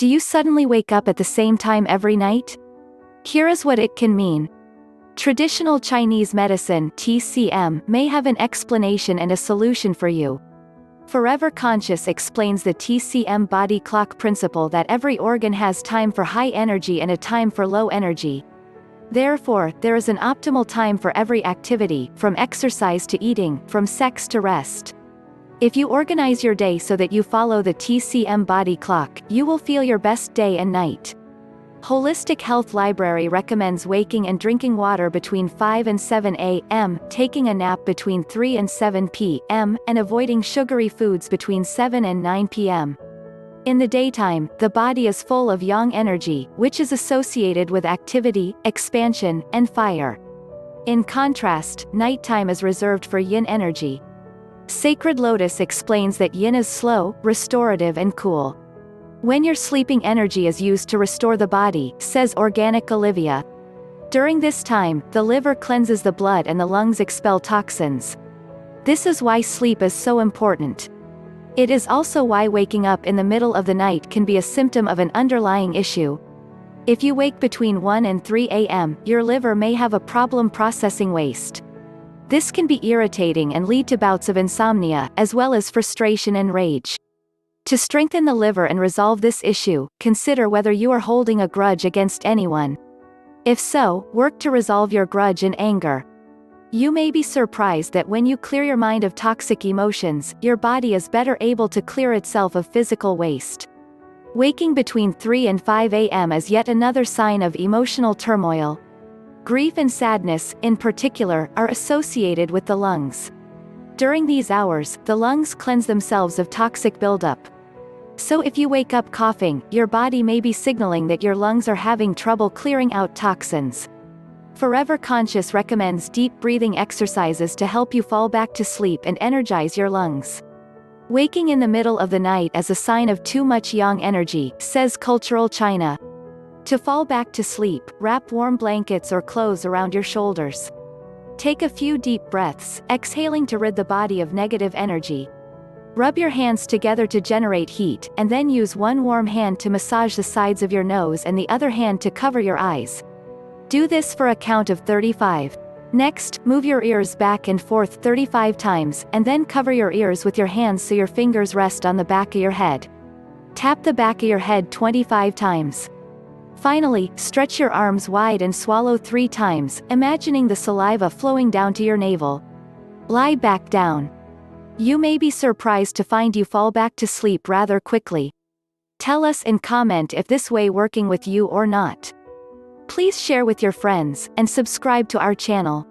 Do you suddenly wake up at the same time every night? Here is what it can mean. Traditional Chinese medicine (TCM) may have an explanation and a solution for you. Forever Conscious explains the TCM body clock principle that every organ has time for high energy and a time for low energy. Therefore, there is an optimal time for every activity, from exercise to eating, from sex to rest. If you organize your day so that you follow the TCM body clock, you will feel your best day and night. Holistic Health Library recommends waking and drinking water between 5 and 7 a.m., taking a nap between 3 and 7 p.m., and avoiding sugary foods between 7 and 9 p.m. In the daytime, the body is full of yang energy, which is associated with activity, expansion, and fire. In contrast, nighttime is reserved for yin energy. Sacred Lotus explains that yin is slow, restorative and cool. When your sleeping energy is used to restore the body, says Organic Olivia. During this time, the liver cleanses the blood and the lungs expel toxins. This is why sleep is so important. It is also why waking up in the middle of the night can be a symptom of an underlying issue. If you wake between 1 and 3 a.m., your liver may have a problem processing waste. This can be irritating and lead to bouts of insomnia, as well as frustration and rage. To strengthen the liver and resolve this issue, consider whether you are holding a grudge against anyone. If so, work to resolve your grudge and anger. You may be surprised that when you clear your mind of toxic emotions, your body is better able to clear itself of physical waste. Waking between 3 and 5 a.m. is yet another sign of emotional turmoil. Grief and sadness, in particular, are associated with the lungs. During these hours, the lungs cleanse themselves of toxic buildup. So if you wake up coughing, your body may be signaling that your lungs are having trouble clearing out toxins. Forever Conscious recommends deep breathing exercises to help you fall back to sleep and energize your lungs. Waking in the middle of the night is a sign of too much yang energy, says Cultural China. To fall back to sleep, wrap warm blankets or clothes around your shoulders. Take a few deep breaths, exhaling to rid the body of negative energy. Rub your hands together to generate heat, and then use one warm hand to massage the sides of your nose and the other hand to cover your eyes. Do this for a count of 35. Next, move your ears back and forth 35 times, and then cover your ears with your hands so your fingers rest on the back of your head. Tap the back of your head 25 times. Finally, stretch your arms wide and swallow 3 times, imagining the saliva flowing down to your navel. Lie back down. You may be surprised to find you fall back to sleep rather quickly. Tell us in comment if this way working with you or not. Please share with your friends, and subscribe to our channel.